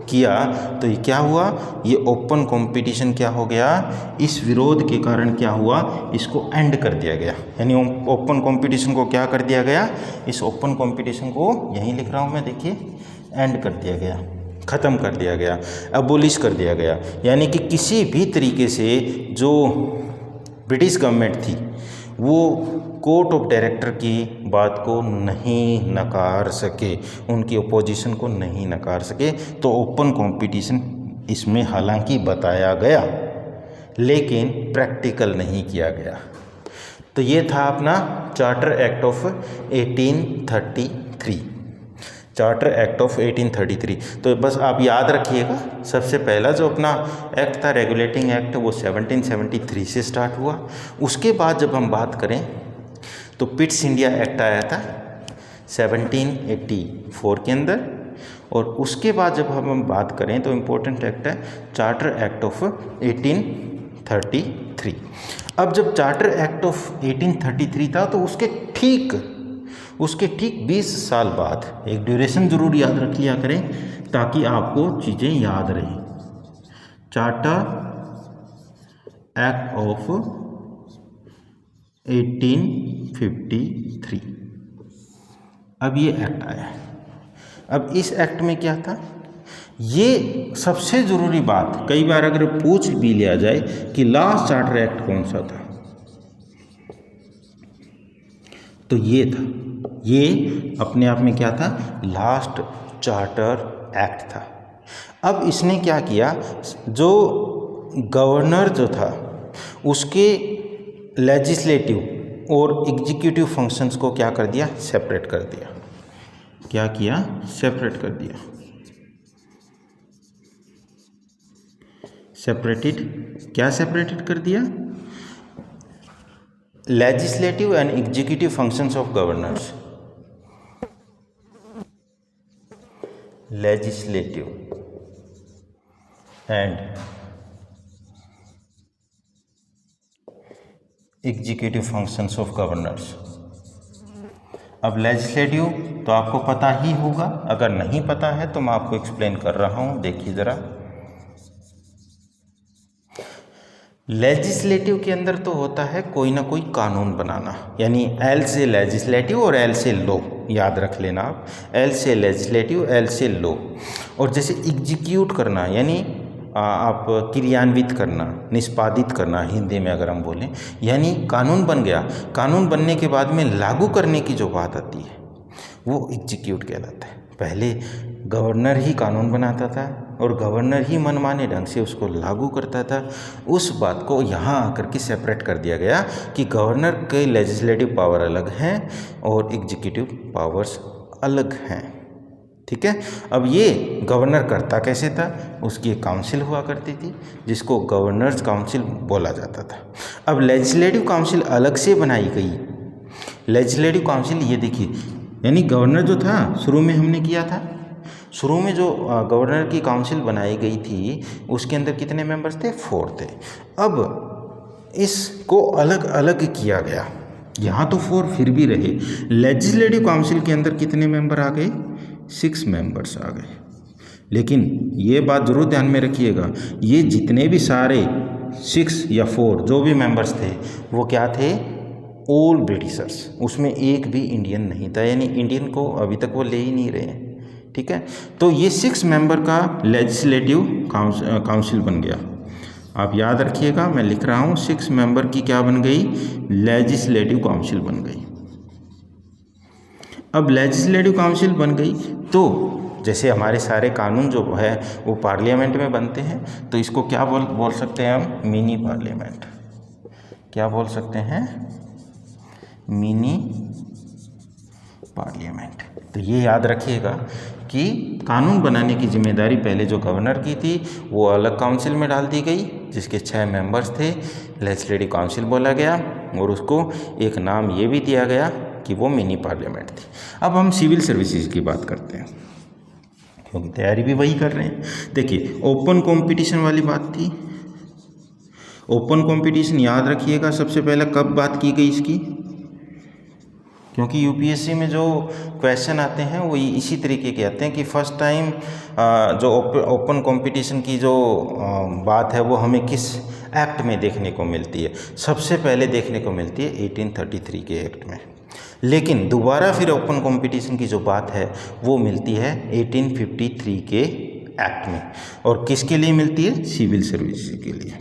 किया तो ये क्या हुआ, ये ओपन कंपटीशन क्या हो गया, इस विरोध के कारण क्या हुआ, इसको एंड कर दिया गया। यानी ओपन कंपटीशन को क्या कर दिया गया, इस ओपन कंपटीशन को यहीं लिख रहा हूँ मैं, देखिए एंड कर दिया गया, ख़त्म कर दिया गया, अबोलिश कर दिया गया। यानी कि किसी भी तरीके से जो ब्रिटिश गवर्नमेंट थी वो कोर्ट ऑफ डायरेक्टर की बात को नहीं नकार सके, उनकी अपोजिशन को नहीं नकार सके। तो ओपन कंपटीशन इसमें हालांकि बताया गया लेकिन प्रैक्टिकल नहीं किया गया। तो ये था अपना charter act of 1833, charter act of 1833। तो बस आप याद रखिएगा, सबसे पहला जो अपना एक्ट था रेगुलेटिंग एक्ट वो 1773 से स्टार्ट हुआ। उसके बाद जब हम बात करें तो पिट्स इंडिया एक्ट आया था 1784 के अंदर। और उसके बाद जब हम बात करें तो इम्पोर्टेंट एक्ट है चार्टर एक्ट ऑफ 1833। अब जब चार्टर एक्ट ऑफ 1833 था तो उसके ठीक 20 साल बाद, एक ड्यूरेशन जरूर याद रख लिया करें ताकि आपको चीज़ें याद रहें। चार्टर एक्ट ऑफ 1853, अब ये एक्ट आया। अब इस एक्ट में क्या था, ये सबसे ज़रूरी बात, कई बार अगर पूछ भी लिया जाए कि लास्ट चार्टर एक्ट कौन सा था, तो ये था, ये अपने आप में क्या था, लास्ट चार्टर एक्ट था। अब इसने क्या किया, जो गवर्नर जो था उसके लेजिस्लेटिव और एग्जीक्यूटिव फंक्शंस को क्या कर दिया, सेपरेट कर दिया। क्या किया, सेपरेट कर दिया। सेपरेटेड, क्या सेपरेटेड कर दिया, legislative and executive functions of governors, legislative and executive functions of governors. अब लेजिस्लेटिव तो आपको पता ही होगा, अगर नहीं पता है तो मैं आपको एक्सप्लेन कर रहा हूँ, देखिए ज़रा। लेजिस्लेटिव के अंदर तो होता है कोई ना कोई कानून बनाना, यानी एल से लेजिस्लेटिव और एल से लॉ, याद रख लेना आप, एल से लेजिस्लेटिव, एल से लॉ। और जैसे एग्जीक्यूट करना यानी आप क्रियान्वित करना, निष्पादित करना हिंदी में अगर हम बोलें, यानी कानून बन गया, कानून बनने के बाद में लागू करने की जो बात आती है वो एग्जीक्यूट कहलाता है। पहले गवर्नर ही कानून बनाता था और गवर्नर ही मनमाने ढंग से उसको लागू करता था। उस बात को यहाँ आकर के सेपरेट कर दिया गया कि गवर्नर के लेजिस्लेटिव पावर अलग हैं और एग्जीक्यूटिव पावर्स अलग हैं, ठीक है। अब ये गवर्नर करता कैसे था, उसकी एक काउंसिल हुआ करती थी जिसको गवर्नर्स काउंसिल बोला जाता था। अब लेजिस्लेटिव काउंसिल अलग से बनाई गई। लेजिस्लेटिव काउंसिल ये देखिए, यानी गवर्नर जो था शुरू में हमने किया था, शुरू में जो गवर्नर की काउंसिल बनाई गई थी उसके अंदर कितने मेंबर्स थे, 4 थे। अब इसको अलग अलग किया गया, यहाँ तो 4 फिर भी रहे। लेजिस्लेटिव काउंसिल के अंदर कितने मेंबर आ गए, 6 मेंबर्स आ गए। लेकिन ये बात ज़रूर ध्यान में रखिएगा, ये जितने भी सारे 6 या 4 जो भी मेंबर्स थे वो क्या थे, ऑल ब्रिटिशर्स, उसमें एक भी इंडियन नहीं था, यानी इंडियन को अभी तक वो ले ही नहीं रहे, ठीक है। तो ये 6 मेंबर का लेजिस्लेटिव काउंसिल बन गया। आप याद रखिएगा, मैं लिख रहा हूँ 6 मेंबर की क्या बन गई, लेजिस्लेटिव काउंसिल बन गई। अब लेजिस्लेटिव काउंसिल बन गई तो जैसे हमारे सारे कानून जो है वो पार्लियामेंट में बनते हैं, तो इसको क्या बोल सकते हैं हम, मिनी पार्लियामेंट। क्या बोल सकते हैं, मिनी पार्लियामेंट। तो ये याद रखिएगा कि कानून बनाने की जिम्मेदारी पहले जो गवर्नर की थी वो अलग काउंसिल में डाल दी गई, जिसके 6 मेंबर्स थे, लेजिस्लेटिव काउंसिल बोला गया, और उसको एक नाम ये भी दिया गया कि वो मिनी पार्लियामेंट थी। अब हम सिविल सर्विसेज की बात करते हैं, क्योंकि तैयारी भी वही कर रहे हैं। देखिए, ओपन कंपटीशन वाली बात थी। ओपन कंपटीशन याद रखिएगा, सबसे पहले कब बात की गई इसकी, क्योंकि यूपीएससी में जो क्वेश्चन आते हैं वो इसी तरीके के आते हैं कि फर्स्ट टाइम जो ओपन कंपटीशन की जो बात है वो हमें किस एक्ट में देखने को मिलती है। सबसे पहले देखने को मिलती है 1833 के एक्ट में, लेकिन दोबारा फिर ओपन कंपटीशन की जो बात है वो मिलती है 1853 के एक्ट में। और किसके लिए मिलती है, सिविल सर्विसेज के लिए,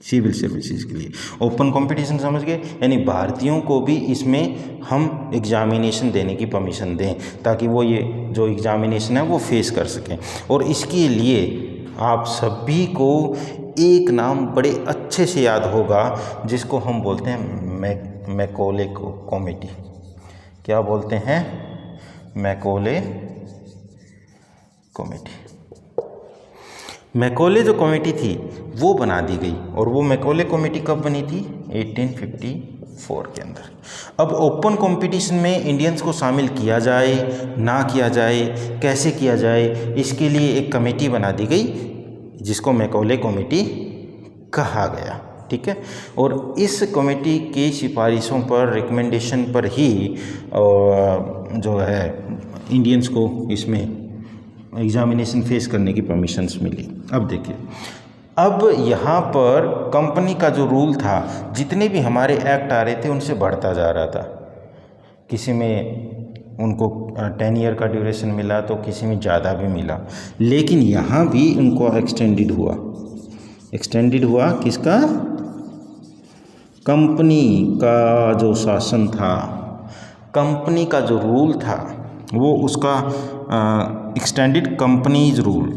सिविल सर्विसेज के लिए। ओपन कंपटीशन समझ गए, यानी भारतीयों को भी इसमें हम एग्जामिनेशन देने की परमिशन दें, ताकि वो ये जो एग्जामिनेशन है वो फेस कर सकें। और इसके लिए आप सभी को एक नाम बड़े अच्छे से याद होगा, जिसको हम बोलते हैं मैकॉले कमेटी। क्या बोलते हैं, मैकॉले कमेटी। मैकॉले जो कमेटी थी वो बना दी गई, और वो मैकॉले कमेटी कब बनी थी, 1854 के अंदर। अब ओपन कंपटीशन में इंडियंस को शामिल किया जाए ना किया जाए, कैसे किया जाए, इसके लिए एक कमेटी बना दी गई, जिसको मैकॉले कमेटी कहा गया। ठीक है, और इस कमेटी की सिफारिशों पर, रिकमेंडेशन पर ही जो है इंडियंस को इसमें एग्जामिनेशन फेस करने की परमिशंस मिली। अब देखिए, अब यहाँ पर कंपनी का जो रूल था, जितने भी हमारे एक्ट आ रहे थे उनसे बढ़ता जा रहा था। किसी में उनको 10 ईयर का ड्यूरेशन मिला, तो किसी में ज़्यादा भी मिला, लेकिन यहाँ भी उनको एक्सटेंडेड हुआ। एक्सटेंडेड हुआ किसका, कंपनी का जो शासन था, कंपनी का जो रूल था, वो उसका एक्सटेंडेड कंपनीज रूल।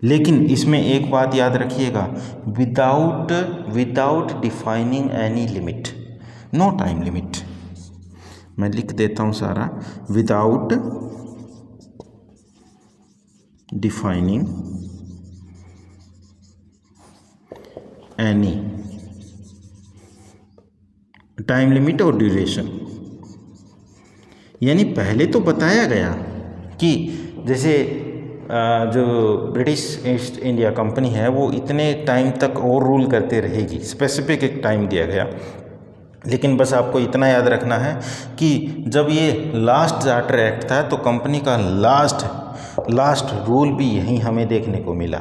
लेकिन इसमें एक बात याद रखिएगा, without defining any limit, no time limit. मैं लिख देता हूँ सारा, without defining any time limit और ड्यूरेशन। यानी पहले तो बताया गया कि जैसे जो ब्रिटिश ईस्ट इंडिया कंपनी है वो इतने टाइम तक और रूल करते रहेगी, स्पेसिफिक एक टाइम दिया गया। लेकिन बस आपको इतना याद रखना है कि जब ये लास्ट चार्टर एक्ट था, तो कंपनी का लास्ट रूल भी यहीं हमें देखने को मिला,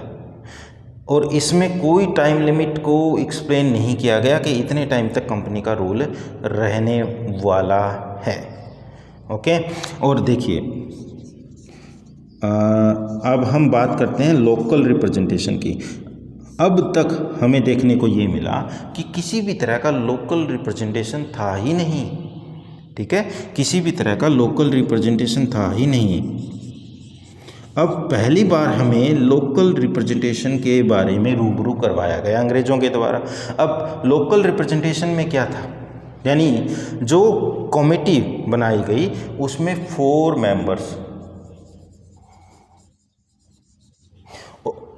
और इसमें कोई टाइम लिमिट को एक्सप्लेन नहीं किया गया कि इतने टाइम तक कंपनी का रूल रहने वाला है। ओके, और देखिए अब हम बात करते हैं लोकल रिप्रेजेंटेशन की। अब तक हमें देखने को ये मिला कि किसी भी तरह का लोकल रिप्रेजेंटेशन था ही नहीं। ठीक है, किसी भी तरह का लोकल रिप्रेजेंटेशन था ही नहीं। अब पहली बार हमें लोकल रिप्रेजेंटेशन के बारे में रूबरू करवाया गया अंग्रेज़ों के द्वारा। अब लोकल रिप्रेजेंटेशन में क्या था, यानी जो कमेटी बनाई गई उसमें 4 मेंबर्स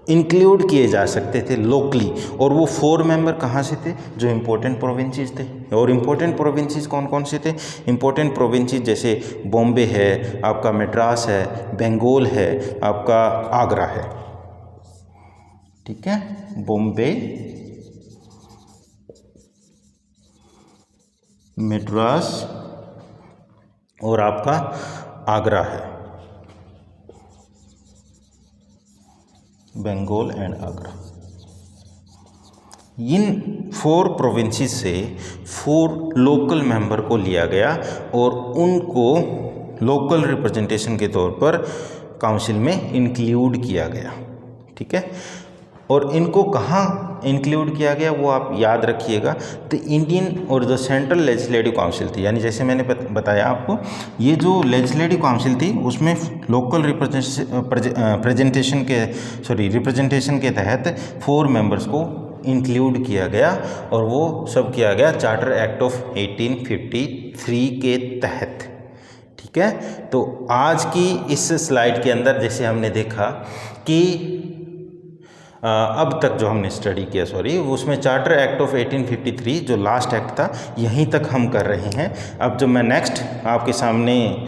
इंक्लूड किए जा सकते थे लोकली, और वो 4 मेंबर कहाँ से थे, जो इम्पोर्टेंट प्रोविंसेस थे। और इम्पोर्टेंट प्रोविंसेस कौन कौन से थे, इम्पोर्टेंट प्रोविंसेस जैसे बॉम्बे है, आपका मद्रास है, बंगाल है, आपका आगरा है। ठीक है, बॉम्बे, मद्रास और आपका आगरा है, Bengal and Agra. In 4 provinces से 4 लोकल मेंबर को लिया गया और उनको लोकल रिप्रेजेंटेशन के तौर पर काउंसिल में इंक्लूड किया गया। ठीक है, और इनको कहाँ इंक्लूड किया गया वो आप याद रखिएगा। तो इंडियन और जो सेंट्रल लेजिस्लेटिव काउंसिल थी, यानी जैसे मैंने बताया आपको, ये जो लेजिस्लेटिव काउंसिल थी उसमें लोकल रिप्रेजेंटेशन के तहत 4 मेंबर्स को इंक्लूड किया गया, और वो सब किया गया चार्टर एक्ट ऑफ 1853 के तहत। ठीक है, तो आज की इस स्लाइड के अंदर जैसे हमने देखा कि अब तक जो हमने स्टडी किया उसमें चार्टर एक्ट ऑफ 1853 जो लास्ट एक्ट था यहीं तक हम कर रहे हैं। अब जब मैं नेक्स्ट आपके सामने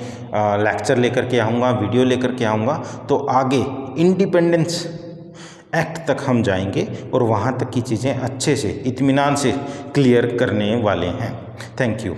लेक्चर लेकर के आऊँगा, वीडियो लेकर के आऊँगा, तो आगे इंडिपेंडेंस एक्ट तक हम जाएंगे और वहाँ तक की चीज़ें अच्छे से इत्मीनान से क्लियर करने वाले हैं। Thank you.